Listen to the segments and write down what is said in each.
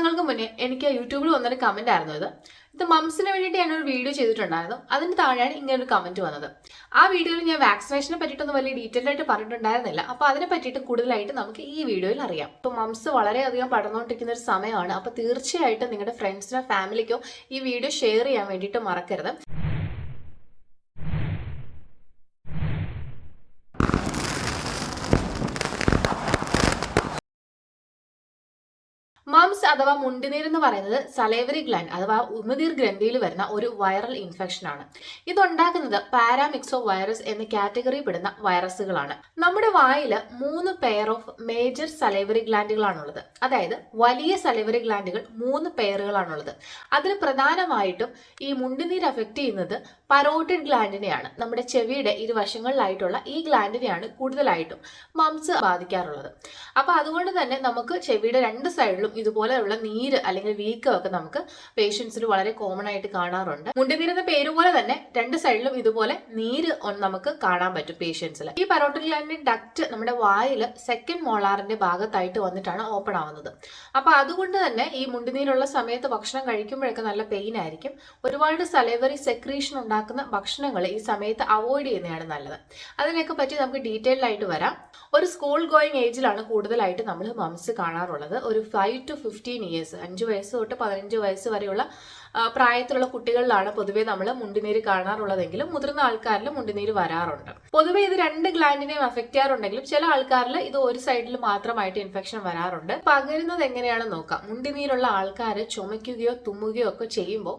മാസങ്ങൾക്ക് മുന്നേ എനിക്ക് യൂട്യൂബിൽ വന്നൊരു കമന്റ് ആയിരുന്നു ഇത് മംസിന് വേണ്ടിയിട്ട് ഞാനൊരു വീഡിയോ ചെയ്തിട്ടുണ്ടായിരുന്നു. അതിന് താഴെയാണ് ഇങ്ങനൊരു കമന്റ് വന്നത്. ആ വീഡിയോയിൽ ഞാൻ വാക്സിനേഷനെ പറ്റിയിട്ടൊന്നും വലിയ ഡീറ്റെയിൽ ആയിട്ട് പറഞ്ഞിട്ടുണ്ടായിരുന്നില്ല. അപ്പൊ അതിനെ പറ്റിയിട്ട് കൂടുതലായിട്ട് നമുക്ക് ഈ വീഡിയോയിൽ അറിയാം. ഇപ്പൊ മംസ് വളരെയധികം പടർന്നുകൊണ്ടിരിക്കുന്ന ഒരു സമയമാണ്. അപ്പൊ തീർച്ചയായിട്ടും നിങ്ങളുടെ ഫ്രണ്ട്സിനോ ഫാമിലിക്കോ ഈ വീഡിയോ ഷെയർ ചെയ്യാൻ വേണ്ടിയിട്ട് മറക്കരുത്. മംസ് അഥവാ മുണ്ടിനീർ എന്ന് പറയുന്നത് സലൈവറി ഗ്ലാൻഡ് അഥവാ ഉമിനീർ ഗ്രന്ഥിയിൽ വരുന്ന ഒരു വൈറൽ ഇൻഫെക്ഷൻ ആണ്. ഇതുണ്ടാക്കുന്നത് പാരാമിക്സോ വൈറസ് എന്ന കാറ്റഗറി പെടുന്ന വൈറസുകളാണ്. നമ്മുടെ വായിൽ 3 പെയർ ഓഫ് മേജർ സലൈവറി ഗ്ലാൻഡുകളാണുള്ളത്. അതായത് വലിയ സലൈവറി ഗ്ലാൻഡുകൾ 3 പെയറുകളാണുള്ളത്. അതിൽ പ്രധാനമായിട്ടും ഈ മുണ്ടിനീർ അഫക്റ്റ് ചെയ്യുന്നത് പരോട്ടിഡ് ഗ്ലാൻഡിനെയാണ്. നമ്മുടെ ചെവിയുടെ ഇരുവശങ്ങളിലായിട്ടുള്ള ഈ ഗ്ലാൻഡിനെയാണ് കൂടുതലായിട്ടും മംസ് ബാധിക്കാറുള്ളത്. അപ്പൊ അതുകൊണ്ട് തന്നെ നമുക്ക് ചെവിയുടെ 2 സൈഡിലും ഇതുപോലെയുള്ള നീര് അല്ലെങ്കിൽ വീക്കം ഒക്കെ നമുക്ക് പേഷ്യൻസിൽ വളരെ കോമൺ ആയിട്ട് കാണാറുണ്ട്. മുണ്ടിനീർ എന്ന പേര് പോലെ തന്നെ 2 സൈഡിലും ഇതുപോലെ നീര് നമുക്ക് കാണാൻ പറ്റും പേഷ്യൻസിൽ. ഈ പരോട്ടിഡ് ഗ്ലാൻഡിന്റെ ഡക്റ്റ് നമ്മുടെ വായിൽ സെക്കൻഡ് മോളാറിന്റെ ഭാഗത്തായിട്ട് വന്നിട്ടാണ് ഓപ്പൺ ആവുന്നത്. അപ്പൊ അതുകൊണ്ട് തന്നെ ഈ മുണ്ടിനീരുള്ള സമയത്ത് ഭക്ഷണം കഴിക്കുമ്പോഴൊക്കെ നല്ല പെയിൻ ആയിരിക്കും. ഒരുപാട് സലൈവറി സെക്രീഷൻ ഉണ്ടാക്കുന്ന ഭക്ഷണങ്ങൾ ഈ സമയത്ത് അവോയ്ഡ് ചെയ്യുന്നതാണ് നല്ലത്. അതിനൊക്കെ പറ്റി നമുക്ക് ഡീറ്റെയിൽഡ് ആയിട്ട് വരാം. ഒരു സ്കൂൾ ഗോയിങ് ഏജിലാണ് കൂടുതലായിട്ട് നമ്മൾ മംസ് കാണാറുള്ളത്. ഒരു 5 to 15 ഇയേഴ്സ്, 5 വയസ്സ് തൊട്ട് 15 വയസ്സ് വരെയുള്ള പ്രായത്തിലുള്ള കുട്ടികളിലാണ് പൊതുവേ നമ്മൾ മുണ്ടിനീര് കാണാറുള്ളതെങ്കിലും മുതിർന്ന ആൾക്കാരിൽ മുണ്ടിനീര് വരാറുണ്ട്. പൊതുവേ ഇത് 2 ഗ്ലാൻഡിനെയും അഫക്റ്റ് ചെയ്യാറുണ്ടെങ്കിലും ചില ആൾക്കാരിൽ ഇത് ഒരു സൈഡിൽ മാത്രമായിട്ട് ഇൻഫെക്ഷൻ വരാറുണ്ട്. പകരുന്നത് എങ്ങനെയാണെന്ന് നോക്കാം. മുണ്ടിനീരുള്ള ആൾക്കാർ ചുമയ്ക്കുകയോ തുമ്മുകയോ ഒക്കെ ചെയ്യുമ്പോൾ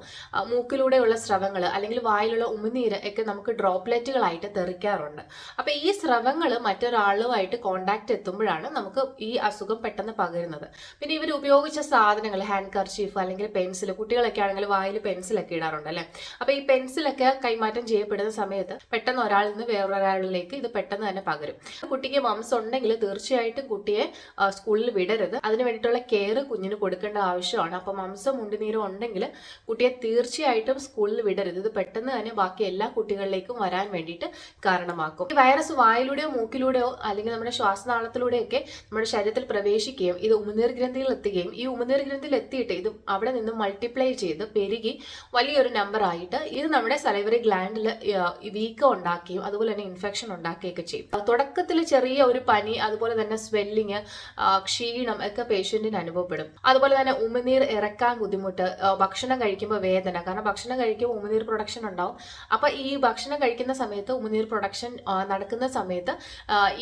മൂക്കിലൂടെയുള്ള സ്രവങ്ങൾ അല്ലെങ്കിൽ വായിലുള്ള ഉമിനീര് ഒക്കെ നമുക്ക് ഡ്രോപ്ലെറ്റുകളായിട്ട് തെറിക്കാറുണ്ട്. അപ്പൊ ഈ സ്രവങ്ങൾ മറ്റൊരാളുമായിട്ട് കോണ്ടാക്ട് എത്തുമ്പോഴാണ് നമുക്ക് ഈ അസുഖം പെട്ടെന്ന് പകരുന്നത്. പിന്നെ ഇവർ ഉപയോഗിച്ച സാധനങ്ങൾ, ഹാൻഡ് കർച്ചീഫ് അല്ലെങ്കിൽ പെൻസിൽ, കുട്ടികളൊക്കെ ആണെങ്കിൽ വായിൽ പെൻസിലൊക്കെ ഇടാറുണ്ട് അല്ലെ. അപ്പൊ ഈ പെൻസിലൊക്കെ കൈമാറ്റം ചെയ്യപ്പെടുന്ന സമയത്ത് പെട്ടെന്ന് ഒരാളിൽ നിന്ന് വേറൊരാളിലേക്ക് ഇത് പെട്ടെന്ന് തന്നെ പകരും. കുട്ടിക്ക് മംസ് ഉണ്ടെങ്കിൽ തീർച്ചയായിട്ടും കുട്ടിയെ സ്കൂളിൽ വിടരുത്. അതിന് വേണ്ടിയിട്ടുള്ള കെയർ കുഞ്ഞിന് കൊടുക്കേണ്ട ആവശ്യമാണ്. അപ്പൊ മംസോ മുണ്ടിനീരോ ഉണ്ടെങ്കിൽ കുട്ടിയെ തീർച്ചയായിട്ടും സ്കൂളിൽ വിടരുത്. ഇത് പെട്ടെന്ന് തന്നെ ബാക്കി എല്ലാ കുട്ടികളിലേക്കും വരാൻ വേണ്ടിയിട്ട് കാരണമാക്കും. ഈ വൈറസ് വായിലൂടെയോ മൂക്കിലൂടെയോ അല്ലെങ്കിൽ നമ്മുടെ ശ്വാസനാളത്തിലൂടെയൊക്കെ നമ്മുടെ ശരീരത്തിൽ പ്രവേശിക്കുകയും ഇത് ഉമിനീർ ഗ്രന്ഥിയിൽ എത്തുകയും ഈ ഉമിനീർ ഗ്രന്ഥിയിൽ എത്തിയിട്ട് ഇത് അവിടെ നിന്ന് മൾട്ടിപ്ലൈ ചെയ്ത് പെരുകി വലിയൊരു നമ്പർ ആയിട്ട് ഇത് നമ്മുടെ സലൈവറി ഗ്ലാൻഡിൽ വീക്കം ഉണ്ടാക്കുകയും അതുപോലെ തന്നെ ഇൻഫെക്ഷൻ ഉണ്ടാക്കുകയൊക്കെ ചെയ്യും. തുടക്കത്തിൽ ചെറിയ ഒരു പനി, അതുപോലെ തന്നെ സ്വെല്ലിങ്, ക്ഷീണം ഒക്കെ പേഷ്യന്റിന് അനുഭവപ്പെടും. അതുപോലെ തന്നെ ഉമിനീർ ഇറക്കാൻ ബുദ്ധിമുട്ട്, ഭക്ഷണം കഴിക്കുമ്പോൾ വേദന, കാരണം ഭക്ഷണം കഴിക്കുമ്പോൾ ഉമിനീർ പ്രൊഡക്ഷൻ ഉണ്ടാവും. അപ്പൊ ഈ ഭക്ഷണം കഴിക്കുന്ന സമയത്ത് ഉമിനീർ പ്രൊഡക്ഷൻ നടക്കുന്ന സമയത്ത്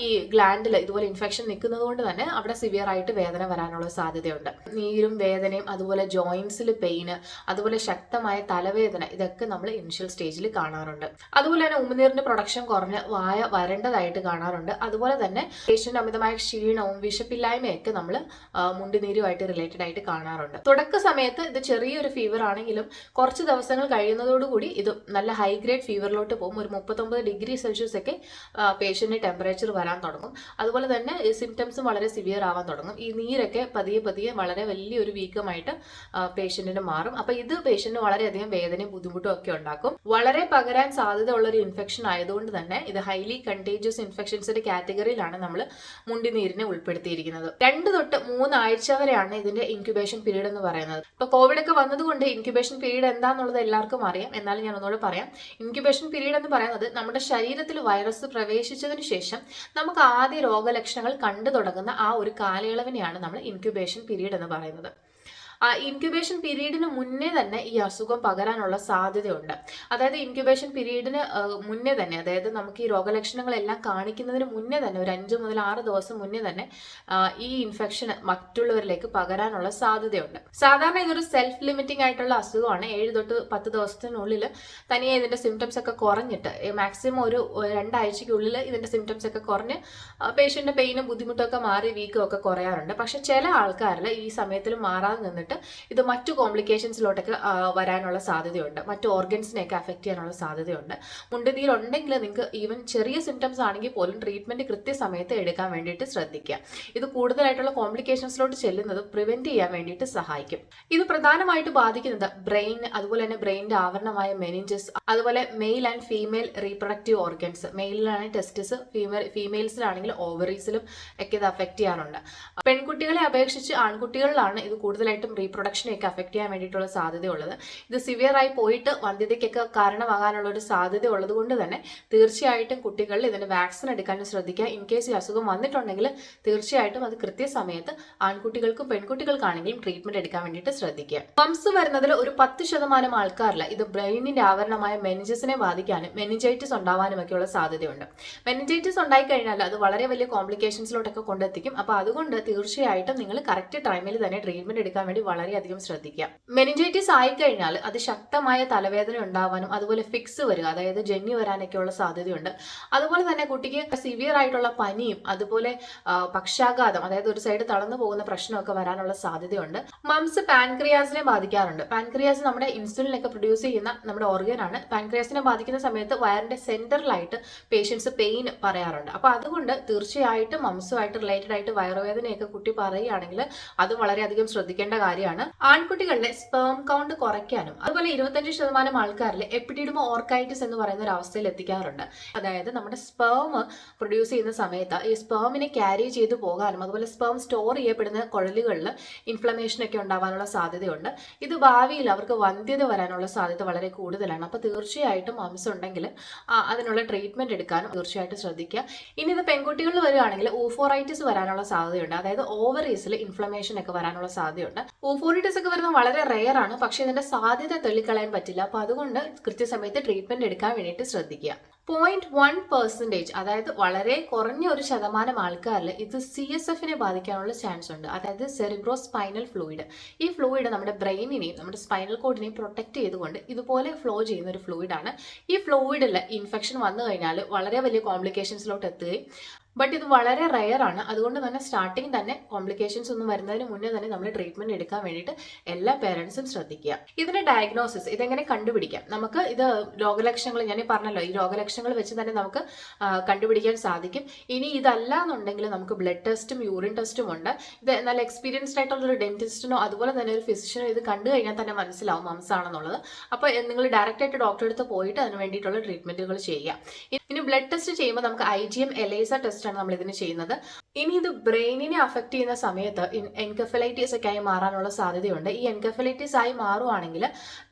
ഈ ഗ്ലാൻഡിൽ ഇതുപോലെ ഇൻഫെക്ഷൻ നിൽക്കുന്നത് കൊണ്ട് തന്നെ അവിടെ സിവിയർ ആയിട്ട് വേദന വരാനുള്ള സാധ്യതയുണ്ട്. നീരും വേദനയും അതുപോലെ ജോയിന്റ്സിൽ പെയിന്, അതുപോലെ ശക്തമായ തലവേദന, ഇതൊക്കെ നമ്മൾ ഇനിഷ്യൽ സ്റ്റേജിൽ കാണാറുണ്ട്. അതുപോലെ തന്നെ ഉമിനീറിന്റെ പ്രൊഡക്ഷൻ കുറഞ്ഞ് വായ വരണ്ടതായിട്ട് കാണാറുണ്ട്. അതുപോലെ തന്നെ പേഷ്യന്റ് അമിതമായ ക്ഷീണവും വിശപ്പില്ലായ്മയൊക്കെ നമ്മൾ മുണ്ടിനീരുമായിട്ട് റിലേറ്റഡ് ആയിട്ട് കാണാറുണ്ട്. തുടക്ക സമയത്ത് ഇത് ചെറിയൊരു ഫീവർ ആണെങ്കിലും കുറച്ച് ദിവസങ്ങൾ കഴിയുന്നതോടുകൂടി ഇത് നല്ല ഹൈ ഗ്രേഡ് ഫീവറിലോട്ട് പോകും. ഒരു 39 ഡിഗ്രി സെൽഷ്യസ് ഒക്കെ പേഷ്യന്റിന് ടെമ്പറേച്ചർ വരാൻ തുടങ്ങും. അതുപോലെ തന്നെ സിംറ്റംസും വളരെ സിവിയർ ആവാൻ തുടങ്ങും. ഈ നീരൊക്കെ പതിയെ പതിയെ വളരെ വലിയൊരു വീക്കമായിട്ട് പേഷ്യന്റിന് മാറും. അപ്പൊ ഇത് പേഷ്യന്റിന് വളരെയധികം വേദനയും ബുദ്ധിമുട്ടും ഒക്കെ ഉണ്ടാക്കും. വളരെ പകരാൻ സാധ്യത ഉള്ള ഒരു ഇൻഫെക്ഷൻ ആയതുകൊണ്ട് തന്നെ ഇത് ഹൈലി കണ്ടേജിയസ് ഇൻഫെക്ഷൻസിന്റെ കാറ്റഗറിയിലാണ് നമ്മൾ മുണ്ടിനീരിനെ ഉൾപ്പെടുത്തിയിരിക്കുന്നത്. 2 തൊട്ട് 3 ആഴ്ച വരെയാണ് ഇതിന്റെ ഇൻക്യുബേഷൻ പീരീഡ് എന്ന് പറയുന്നത്. ഇപ്പൊ കോവിഡ് ഒക്കെ വന്നതുകൊണ്ട് ഇൻക്യുബേഷൻ പീരീഡ് എന്താണെന്നുള്ളത് എല്ലാവർക്കും അറിയാം. എന്നാലും ഞാൻ ഒന്നുകൂടെ പറയാം. ഇൻക്യുബേഷൻ പീരീഡ് എന്ന് പറയുന്നത് നമ്മുടെ ശരീരത്തിൽ വൈറസ് പ്രവേശിച്ചതിന് ശേഷം നമുക്ക് ആദ്യ രോഗലക്ഷണങ്ങൾ കണ്ടു തുടങ്ങുന്ന ആ ഒരു കാലയളവിനെയാണ് നമ്മൾ ഇൻക്യുബേഷൻ പീരീഡ് എന്ന് പറയുന്നത്. ഇൻക്യുബേഷൻ പീരീഡിന് മുന്നേ തന്നെ ഈ അസുഖം പകരാനുള്ള സാധ്യതയുണ്ട്. അതായത് ഇൻക്യുബേഷൻ പീരീഡിന് മുന്നേ തന്നെ, അതായത് നമുക്ക് ഈ രോഗലക്ഷണങ്ങളെല്ലാം കാണിക്കുന്നതിന് മുന്നേ തന്നെ ഒരു 5 മുതൽ 6 ദിവസം മുന്നേ തന്നെ ഈ ഇൻഫെക്ഷൻ മറ്റുള്ളവരിലേക്ക് പകരാനുള്ള സാധ്യതയുണ്ട്. സാധാരണ ഇതൊരു സെൽഫ് ലിമിറ്റിംഗ് ആയിട്ടുള്ള അസുഖമാണ്. 7 തൊട്ട് 10 ദിവസത്തിനുള്ളിൽ തനിയെ ഇതിന്റെ സിംറ്റംസ് ഒക്കെ കുറഞ്ഞിട്ട് മാക്സിമം ഒരു 2 ആഴ്ചയ്ക്കുള്ളിൽ ഇതിന്റെ സിംറ്റംസ് ഒക്കെ കുറഞ്ഞ് പേഷ്യന്റിന്റെ പെയിനും ബുദ്ധിമുട്ടൊക്കെ മാറി വീക്കും ഒക്കെ കുറയാറുണ്ട്. പക്ഷെ ചില ആൾക്കാരിൽ ഈ സമയത്തിൽ മാറാതെ നിന്നിട്ട് ഇത് മറ്റു കോംപ്ലിക്കേഷൻസിലോട്ടൊക്കെ വരാനുള്ള സാധ്യതയുണ്ട്. മറ്റു ഓർഗൻസിനെയൊക്കെ അഫക്ട് ചെയ്യാനുള്ള സാധ്യതയുണ്ട്. മുണ്ടിനീർ ഉണ്ടെങ്കിൽ നിങ്ങൾക്ക് ഈവൻ ചെറിയ സിംറ്റംസ് ആണെങ്കിൽ പോലും ട്രീറ്റ്മെന്റ് കൃത്യസമയത്ത് എടുക്കാൻ വേണ്ടിയിട്ട് ശ്രദ്ധിക്കുക. ഇത് കൂടുതലായിട്ടുള്ള കോംപ്ലിക്കേഷൻസിലോട്ട് ചെല്ലുന്നത് പ്രിവെന്റ് ചെയ്യാൻ വേണ്ടിയിട്ട് സഹായിക്കും. ഇത് പ്രധാനമായിട്ട് ബാധിക്കുന്നത് ബ്രെയിൻ, അതുപോലെ തന്നെ ബ്രെയിനിന്റെ ആവരണമായ മെനിഞ്ചസ്, അതുപോലെ male and female reproductive organs. മെയിലിലാണെങ്കിൽ ടെസ്റ്റിസ്, ഫീമെയിൽസിലാണെങ്കിൽ ഓവറീസിലും ഒക്കെ ഇത് അഫക്ട് ചെയ്യാറുണ്ട്. പെൺകുട്ടികളെ അപേക്ഷിച്ച് ആൺകുട്ടികളിലാണ് ഇത് കൂടുതലായിട്ടും റീപ്രൊഡക്ഷനെയൊക്കെ അഫക്റ്റ് ചെയ്യാൻ വേണ്ടിയിട്ടുള്ള സാധ്യതയുള്ളത്. ഇത് സിവിയറായി പോയിട്ട് വന്ധ്യതയ്ക്കൊക്കെ കാരണമാകാനുള്ള ഒരു സാധ്യത ഉള്ളത് കൊണ്ട് തന്നെ തീർച്ചയായിട്ടും കുട്ടികളിൽ ഇതിന് വാക്സിൻ എടുക്കാനും ശ്രദ്ധിക്കുക. ഇൻ കേസ് ഈ അസുഖം വന്നിട്ടുണ്ടെങ്കിൽ തീർച്ചയായിട്ടും അത് കൃത്യസമയത്ത് ആൺകുട്ടികൾക്കും പെൺകുട്ടികൾക്കാണെങ്കിലും ട്രീറ്റ്മെന്റ് എടുക്കാൻ വേണ്ടിയിട്ട് ശ്രദ്ധിക്കുക. മംസ് വരുന്നതിൽ ഒരു 10% ആൾക്കാരിൽ ഇത് ബ്രെയിനിന്റെ ആവരണമായ മെനിഞ്ചസിനെ ബാധിക്കാനും മെനിഞ്ചൈറ്റിസ് ഉണ്ടാവാനും ഒക്കെയുള്ള സാധ്യതയുണ്ട്. മെനിഞ്ചൈറ്റിസ് ഉണ്ടായിക്കഴിഞ്ഞാൽ അത് വളരെ വലിയ കോംപ്ലിക്കേഷൻസിലോട്ടൊക്കെ കൊണ്ടെത്തിക്കും. അപ്പൊ അതുകൊണ്ട് തീർച്ചയായിട്ടും നിങ്ങൾ കറക്റ്റ് ടൈമിൽ തന്നെ ട്രീറ്റ്മെന്റ് എടുക്കാൻ വേണ്ടി വളരെയധികം ശ്രദ്ധിക്കുക. മെനിഞ്ചൈറ്റിസ് ആയിക്കഴിഞ്ഞാൽ അത് ശക്തമായ തലവേദന ഉണ്ടാവാനും അതുപോലെ ഫിക്സ് വരിക, അതായത് ജന്നി വരാനൊക്കെയുള്ള സാധ്യതയുണ്ട്. അതുപോലെ തന്നെ കുട്ടിക്ക് സിവിയർ ആയിട്ടുള്ള പനിയും അതുപോലെ പക്ഷാഘാതം, അതായത് ഒരു സൈഡ് തളർന്നു പോകുന്ന പ്രശ്നമൊക്കെ വരാനുള്ള സാധ്യതയുണ്ട്. മംസ് പാൻക്രിയാസിനെ ബാധിക്കാറുണ്ട്. പാൻക്രിയാസ് നമ്മുടെ ഇൻസുലിനൊക്കെ പ്രൊഡ്യൂസ് ചെയ്യുന്ന നമ്മുടെ ഓർഗൻ ആണ്. പാൻക്രിയാസിനെ ബാധിക്കുന്ന സമയത്ത് വയറിന്റെ സെന്ററിലായിട്ട് പേഷ്യൻസ് പെയിൻ പറയാറുണ്ട്. അപ്പൊ അതുകൊണ്ട് തീർച്ചയായിട്ടും മംസുമായിട്ട് റിലേറ്റഡ് ആയിട്ട് വയറുവേദനയൊക്കെ കുട്ടി പറയുകയാണെങ്കിൽ അത് വളരെയധികം ശ്രദ്ധിക്കേണ്ട കാര്യമാണ്. ആൺകുട്ടികളുടെ സ്പേം കൗണ്ട് കുറയ്ക്കാനും അതുപോലെ 25% ആൾക്കാരിൽ എപ്പിഡിഡിമോ ഓർക്കൈറ്റിസ് എന്ന് പറയുന്ന ഒരു അവസ്ഥയിൽ എത്തിക്കാറുണ്ട്. അതായത് നമ്മുടെ സ്പേം പ്രൊഡ്യൂസ് ചെയ്യുന്ന സമയത്ത് ഈ സ്പേമിനെ ക്യാരി ചെയ്തു പോകാനും അതുപോലെ സ്പേം സ്റ്റോർ ചെയ്യപ്പെടുന്ന കുഴലുകളിൽ ഇൻഫ്ലമേഷൻ ഒക്കെ ഉണ്ടാവാനുള്ള സാധ്യതയുണ്ട്. ഇത് ഭാവിയിൽ അവർക്ക് വന്ധ്യത വരാനുള്ള സാധ്യത വളരെ കൂടുതലാണ്. അപ്പൊ തീർച്ചയായിട്ടും മംസ് ഉണ്ടെങ്കിൽ അതിനുള്ള ട്രീറ്റ്മെന്റ് എടുക്കാനും തീർച്ചയായിട്ടും ശ്രദ്ധിക്കുക. ഇനി ഇത് പെൺകുട്ടികളിൽ വരികയാണെങ്കിൽ ഊഫോറൈറ്റിസ് വരാനുള്ള സാധ്യതയുണ്ട്. അതായത് ഓവറീസിൽ ഇൻഫ്ലമേഷൻ ഒക്കെ വരാനുള്ള സാധ്യതയുണ്ട്. ഊഫോറൈറ്റിസ് ഒക്കെ വരുന്നത് വളരെ റെയർ ആണ്, പക്ഷെ ഇതിന്റെ സാധ്യത തള്ളിക്കളയാൻ പറ്റില്ല. അപ്പൊ അതുകൊണ്ട് കൃത്യസമയത്ത് ട്രീറ്റ്മെന്റ് എടുക്കാൻ വേണ്ടിയിട്ട് ശ്രദ്ധിക്കുക. 0.1%, അതായത് വളരെ കുറഞ്ഞ ഒരു ശതമാനം ആൾക്കാരിൽ ഇത് CSFനെ ബാധിക്കാനുള്ള ചാൻസ് ഉണ്ട്. അതായത് സെറിബ്രോ സ്പൈനൽ ഫ്ലൂയിഡ്. ഈ ഫ്ലൂയിഡ് നമ്മുടെ ബ്രെയിനിനെയും നമ്മുടെ സ്പൈനൽ കോഡിനെയും പ്രൊട്ടക്ട് ചെയ്തുകൊണ്ട് ഇതുപോലെ ഫ്ലോ ചെയ്യുന്ന ഒരു ഫ്ലൂയിഡാണ്. ഈ ഫ്ലൂയിഡിൽ ഇൻഫെക്ഷൻ വന്നു കഴിഞ്ഞാൽ വളരെ വലിയ കോംപ്ലിക്കേഷൻസിലോട്ട് എത്തുകയും ബട്ട് ഇത് വളരെ റെയർ ആണ്. അതുകൊണ്ട് തന്നെ സ്റ്റാർട്ടിങ് തന്നെ കോംപ്ലിക്കേഷൻസ് ഒന്നും വരുന്നതിന് മുന്നേ തന്നെ നമ്മൾ ട്രീറ്റ്മെന്റ് എടുക്കാൻ വേണ്ടിയിട്ട് എല്ലാ പേരൻസും ശ്രദ്ധിക്കുക. ഇതിന്റെ ഡയഗ്നോസിസ് ഇതെങ്ങനെ കണ്ടുപിടിക്കാം? നമുക്ക് ഇത് രോഗലക്ഷണങ്ങൾ ഞാൻ പറഞ്ഞല്ലോ, ഈ രോഗലക്ഷണങ്ങൾ വെച്ച് തന്നെ നമുക്ക് കണ്ടുപിടിക്കാൻ സാധിക്കും. ഇനി ഇതല്ല എന്നുണ്ടെങ്കിൽ നമുക്ക് ബ്ലഡ് ടെസ്റ്റും യൂറിൻ ടെസ്റ്റും ഉണ്ട്. ഇത് നല്ല എക്സ്പീരിയൻസ്ഡ് ആയിട്ടുള്ള ഒരു ഡെന്റിസ്റ്റിനോ അതുപോലെ തന്നെ ഒരു ഫിസിഷ്യനോ ഇത് കണ്ടു കഴിഞ്ഞാൽ തന്നെ മനസ്സിലാവും മംസ് ആണെന്നുള്ളത്. അപ്പോൾ നിങ്ങൾ ഡയറക്റ്റ് ആയിട്ട് ഡോക്ടറെ അടുത്ത് പോയിട്ട് അതിന് വേണ്ടിയിട്ടുള്ള ട്രീറ്റ്മെന്റുകൾ ചെയ്യുക. ഇനി ബ്ലഡ് ടെസ്റ്റ് ചെയ്യുമ്പോൾ നമുക്ക് IgM എലൈസ ടെസ്റ്റ് ആണ് നമ്മൾ ഇതിന് ചെയ്യുന്നത്. ഇനി ഇത് ബ്രെയിനിനെ അഫക്ട് ചെയ്യുന്ന സമയത്ത് എൻകെഫലൈറ്റിസ് ഒക്കെ ആയി മാറാനുള്ള സാധ്യതയുണ്ട്. ഈ എൻകെഫലൈറ്റിസ് ആയി മാറുവാണെങ്കിൽ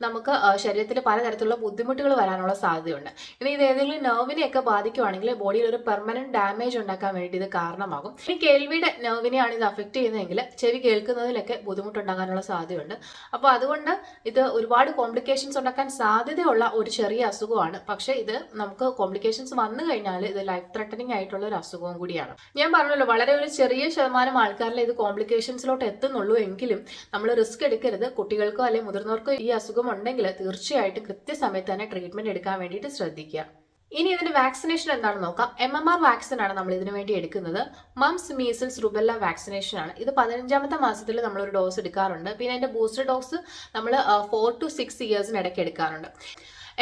നമുക്ക് ശരീരത്തിൽ പലതരത്തിലുള്ള ബുദ്ധിമുട്ടുകൾ വരാനുള്ള സാധ്യതയുണ്ട്. ഇനി ഇത് ഏതെങ്കിലും നെർവിനെയൊക്കെ ബാധിക്കുവാണെങ്കിൽ ബോഡിയിൽ ഒരു പെർമനന്റ് ഡാമേജ് ഉണ്ടാക്കാൻ വേണ്ടി ഇത് കാരണമാകും. ഇനി കേൾവിയുടെ നെർവിനെയാണ് ഇത് അഫക്ട് ചെയ്യുന്നതെങ്കിൽ ചെവി കേൾക്കുന്നതിലൊക്കെ ബുദ്ധിമുട്ടുണ്ടാകാനുള്ള സാധ്യതയുണ്ട്. അപ്പോൾ അതുകൊണ്ട് ഇത് ഒരുപാട് കോംപ്ലിക്കേഷൻസ് ഉണ്ടാക്കാൻ സാധ്യതയുള്ള ഒരു ചെറിയ അസുഖമാണ്. പക്ഷെ ഇത് നമുക്ക് കോംപ്ലിക്കേഷൻസ് വന്നു കഴിഞ്ഞാൽ ഇത് ലൈഫ് ത്രെട്ടനിങ് ആയിട്ടുള്ള ഒരു അസുഖവും കൂടിയാണ്. ഞാൻ പറഞ്ഞല്ലോ, വളരെ ഒരു ചെറിയ ശതമാനം ആൾക്കാരിൽ ഇത് കോംപ്ലിക്കേഷൻസിലോട്ട് എത്തുന്നുള്ളൂ. എങ്കിലും നമ്മൾ റിസ്ക് എടുക്കരുത്. കുട്ടികൾക്കോ അല്ലെങ്കിൽ മുതിർന്നവർക്കോ ഈ അസുഖം ഉണ്ടെങ്കിൽ തീർച്ചയായിട്ടും കൃത്യസമയത്ത് തന്നെ ട്രീറ്റ്മെന്റ് എടുക്കാൻ വേണ്ടിയിട്ട് ശ്രദ്ധിക്കുക. ഇനി ഇതിന്റെ വാക്സിനേഷൻ എന്താണെന്ന് നോക്കാം. MMR വാക്സിൻ ആണ് നമ്മൾ ഇതിനു വേണ്ടി എടുക്കുന്നത്. മംസ് മീസിൽസ് റുബെല്ല വാക്സിനേഷൻ ആണ്. ഇത് 15ാമത്തെ മാസത്തിൽ നമ്മളൊരു ഡോസ് എടുക്കാറുണ്ട്. പിന്നെ അതിന്റെ ബൂസ്റ്റർ ഡോസ് നമ്മൾ 4 to 6 ഇയേഴ്സിനിടയ്ക്ക് എടുക്കാറുണ്ട്.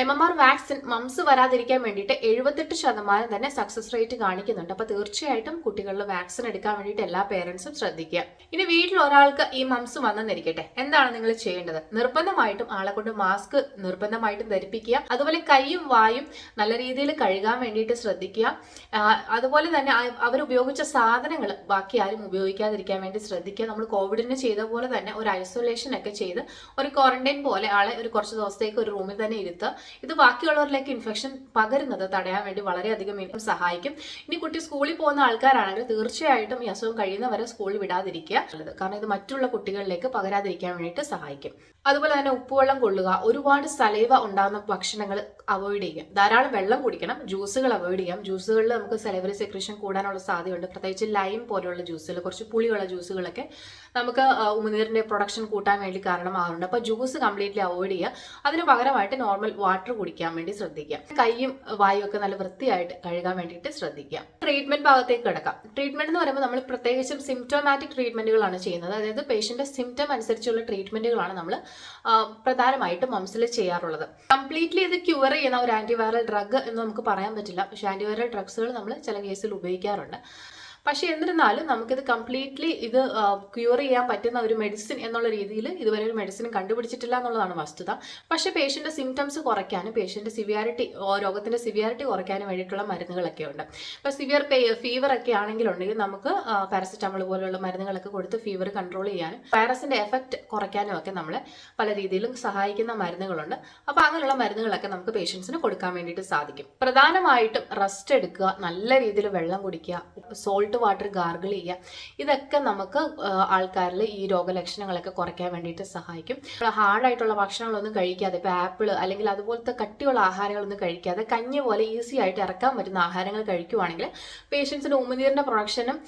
MMR വാക്സിൻ മംസ് വരാതിരിക്കാൻ വേണ്ടിയിട്ട് 78% തന്നെ സക്സസ് റേറ്റ് കാണിക്കുന്നുണ്ട്. അപ്പോൾ തീർച്ചയായിട്ടും കുട്ടികളിൽ വാക്സിൻ എടുക്കാൻ വേണ്ടിയിട്ട് എല്ലാ പേരൻസും ശ്രദ്ധിക്കുക. ഇനി വീട്ടിൽ ഒരാൾക്ക് ഈ മംസ് വന്നെന്നിരിക്കട്ടെ, എന്താണ് നിങ്ങൾ ചെയ്യേണ്ടത്? നിർബന്ധമായിട്ടും ആളെ കൊണ്ട് മാസ്ക് നിർബന്ധമായിട്ടും ധരിപ്പിക്കുക. അതുപോലെ കൈയും വായും നല്ല രീതിയിൽ കഴുകാൻ വേണ്ടിയിട്ട് ശ്രദ്ധിക്കുക. അതുപോലെ തന്നെ അവരുപയോഗിച്ച സാധനങ്ങൾ ബാക്കി ആരും ഉപയോഗിക്കാതിരിക്കാൻ വേണ്ടി ശ്രദ്ധിക്കുക. നമ്മൾ കോവിഡിന് ചെയ്ത പോലെ തന്നെ ഒരു ഐസൊലേഷൻ ഒക്കെ ചെയ്ത് ഒരു ക്വാറന്റൈൻ പോലെ ആളെ ഒരു കുറച്ച് ദിവസത്തേക്ക് ഒരു റൂമിൽ തന്നെ ഇരുത്തുക. ഇത് ബാക്കിയുള്ളവരിലേക്ക് ഇൻഫെക്ഷൻ പകരുന്നത് തടയാൻ വേണ്ടി വളരെയധികം സഹായിക്കും. ഇനി കുട്ടി സ്കൂളിൽ പോകുന്ന ആൾക്കാരാണെങ്കിൽ തീർച്ചയായിട്ടും ഈ അസുഖം കഴിയുന്നവരെ സ്കൂളിൽ വിടാതിരിക്കുക, കാരണം ഇത് മറ്റുള്ള കുട്ടികളിലേക്ക് പകരാതിരിക്കാൻ വേണ്ടിയിട്ട് സഹായിക്കും. അതുപോലെ തന്നെ ഉപ്പുവെള്ളം കൊള്ളുക, ഒരുപാട് സലൈവ ഉണ്ടാകുന്ന ഭക്ഷണങ്ങൾ അവോയ്ഡ് ചെയ്യുക, ധാരാളം വെള്ളം കുടിക്കണം, ജ്യൂസുകൾ അവോയ്ഡ് ചെയ്യാം. ജ്യൂസുകളിൽ നമുക്ക് സെലവറി സെക്രീഷൻ കൂടാനുള്ള സാധ്യതയുണ്ട്. പ്രത്യേകിച്ച് ലൈം പോലെയുള്ള ജ്യൂസുകൾ, കുറച്ച് പുളിയുള്ള ജ്യൂസുകളൊക്കെ നമുക്ക് ഉമിനീരിന്റെ പ്രൊഡക്ഷൻ കൂട്ടാൻ വേണ്ടി കാരണമാകുന്നുണ്ട്. അപ്പോൾ ജ്യൂസ് കംപ്ലീറ്റ്ലി അവോയ്ഡ് ചെയ്യുക. അതിന് പകരമായിട്ട് നോർമൽ വാട്ടർ കുടിക്കാൻ വേണ്ടി ശ്രദ്ധിക്കുക. കൈയും വായും ഒക്കെ നല്ല വൃത്തിയായിട്ട് കഴുകാൻ വേണ്ടിയിട്ട് ശ്രദ്ധിക്കുക. ട്രീറ്റ്മെന്റ് ഭാഗത്തേക്ക് കിടക്കാം. ട്രീറ്റ്മെന്റ് എന്ന് പറയുമ്പോൾ നമ്മൾ പ്രത്യേകിച്ചും സിംറ്റോമാറ്റിക് ട്രീറ്റ്മെന്റുകളാണ് ചെയ്യുന്നത്. അതായത് പേഷ്യന്റ് സിംറ്റം അനുസരിച്ചുള്ള ട്രീറ്റ്മെന്റുകളാണ് നമ്മൾ പ്രധാനമായിട്ടും മംസിൽ ചെയ്യാറുള്ളത്. കംപ്ലീറ്റ്ലി ഇത് ക്യൂർ ചെയ്യുന്ന ഒരു ആന്റിവൈറൽ ഡ്രഗ് എന്ന് നമുക്ക് പറയാൻ പറ്റില്ല. പക്ഷെ ആന്റിവൈറൽ ഡ്രഗ്സുകൾ നമ്മൾ ചില കേസിൽ ഉപയോഗിക്കാറുണ്ട്. പക്ഷേ എന്നിരുന്നാലും നമുക്കിത് കംപ്ലീറ്റ്ലി ഇത് ക്യൂർ ചെയ്യാൻ പറ്റുന്ന ഒരു മെഡിസിൻ എന്നുള്ള രീതിയിൽ ഇതുവരെ ഒരു മെഡിസിൻ കണ്ടുപിടിച്ചിട്ടില്ല എന്നുള്ളതാണ് വസ്തുത. പക്ഷേ പേഷ്യൻ്റെ സിംറ്റംസ് കുറയ്ക്കാനും പേഷ്യൻ്റെ സിവിയാരിറ്റി, രോഗത്തിൻ്റെ സിവിയാരിറ്റി കുറയ്ക്കാനും വേണ്ടിയിട്ടുള്ള മരുന്നുകളൊക്കെ ഉണ്ട്. ഇപ്പോൾ സിവിയർ ഫീവർ ഒക്കെ ആണെങ്കിലുണ്ടെങ്കിൽ നമുക്ക് പാരസെറ്റമോൾ പോലെയുള്ള മരുന്നുകളൊക്കെ കൊടുത്ത് ഫീവർ കൺട്രോൾ ചെയ്യാനും വൈറസിൻ്റെ എഫക്റ്റ് കുറയ്ക്കാനും ഒക്കെ നമ്മളെ പല രീതിയിലും സഹായിക്കുന്ന മരുന്നുകളുണ്ട്. അപ്പോൾ അങ്ങനെയുള്ള മരുന്നുകളൊക്കെ നമുക്ക് പേഷ്യൻസിന് കൊടുക്കാൻ വേണ്ടിയിട്ട് സാധിക്കും. പ്രധാനമായിട്ടും റെസ്റ്റ് എടുക്കുക, നല്ല രീതിയിൽ വെള്ളം കുടിക്കുക, സോൾട്ട് വാട്ടർ ഗാർഗിൾ ചെയ്യുക. ഇതൊക്കെ നമുക്ക് ആൾക്കാരിൽ ഈ രോഗലക്ഷണങ്ങളൊക്കെ കുറയ്ക്കാൻ വേണ്ടിയിട്ട് സഹായിക്കും. ഹാർഡായിട്ടുള്ള ഭക്ഷണങ്ങളൊന്നും കഴിക്കാതെ, ഇപ്പോൾ ആപ്പിൾ അല്ലെങ്കിൽ അതുപോലത്തെ കട്ടിയുള്ള ആഹാരങ്ങളൊന്നും കഴിക്കാതെ കഞ്ഞി പോലെ ഈസി ആയിട്ട് ഇറക്കാൻ പറ്റുന്ന ആഹാരങ്ങൾ കഴിക്കുവാണെങ്കിൽ പേഷ്യൻസിന് ഉമിനീരിൻ്റെ പ്രൊഡക്ഷനും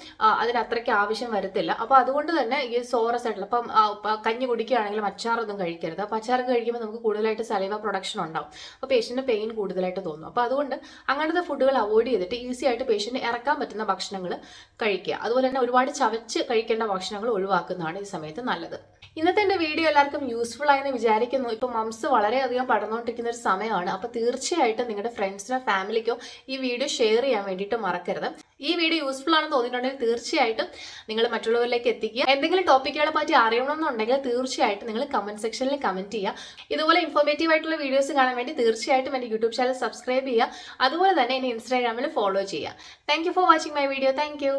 അതിന് അത്രയ്ക്ക് ആവശ്യം വരത്തില്ല. അപ്പോൾ അതുകൊണ്ട് തന്നെ ഈ സോറസ് ആയിട്ടുള്ള, ഇപ്പം കഞ്ഞി കുടിക്കുകയാണെങ്കിലും അച്ചാറൊന്നും കഴിക്കരുത്. അപ്പോൾ അച്ചാറൊക്കെ കഴിക്കുമ്പോൾ നമുക്ക് കൂടുതലായിട്ട് സലൈവ പ്രൊഡക്ഷൻ ഉണ്ടാവും. അപ്പോൾ പേഷ്യൻറ്റിന് പെയിൻ കൂടുതലായിട്ട് തോന്നും. അപ്പോൾ അതുകൊണ്ട് അങ്ങനത്തെ ഫുഡുകൾ അവോയ്ഡ് ചെയ്തിട്ട് ഈസി ആയിട്ട് പേഷ്യൻറ്റ് ഇറക്കാൻ പറ്റുന്ന ഭക്ഷണങ്ങൾ കഴിക്കുക. അതുപോലെ തന്നെ ഒരുപാട് ചവച്ച് കഴിക്കേണ്ട ഭക്ഷണങ്ങൾ ഒഴിവാക്കുന്നതാണ് ഈ സമയത്ത് നല്ലത്. ഇന്നത്തെ എൻ്റെ വീഡിയോ എല്ലാവർക്കും യൂസ്ഫുൾ ആയെന്ന് വിചാരിക്കുന്നു. ഇപ്പോൾ മംസ് വളരെയധികം പടർന്നുകൊണ്ടിരിക്കുന്ന ഒരു സമയമാണ്. അപ്പോൾ തീർച്ചയായിട്ടും നിങ്ങളുടെ ഫ്രണ്ട്സിനോ ഫാമിലിക്കോ ഈ വീഡിയോ ഷെയർ ചെയ്യാൻ വേണ്ടിയിട്ട് മറക്കരുത്. ഈ വീഡിയോ യൂസ്ഫുൾ ആണെന്ന് തോന്നിയിട്ടുണ്ടെങ്കിൽ തീർച്ചയായിട്ടും നിങ്ങൾ മറ്റുള്ളവരിലേക്ക് എത്തിക്കുക. എന്തെങ്കിലും ടോപ്പിക്കുകളെ പറ്റി അറിയണമെന്നുണ്ടെങ്കിൽ തീർച്ചയായിട്ടും നിങ്ങൾ കമന്റ് സെക്ഷനിൽ കമന്റ് ചെയ്യുക. ഇതുപോലെ ഇൻഫോർമേറ്റീവ് ആയിട്ടുള്ള വീഡിയോസ് കാണാൻ വേണ്ടി തീർച്ചയായിട്ടും എൻ്റെ യൂട്യൂബ് ചാനൽ സബ്സ്ക്രൈബ് ചെയ്യുക. അതുപോലെ തന്നെ എന്നെ ഇൻസ്റ്റാഗ്രാമിൽ ഫോളോ ചെയ്യുക. Thank you for watching my video. Thank you.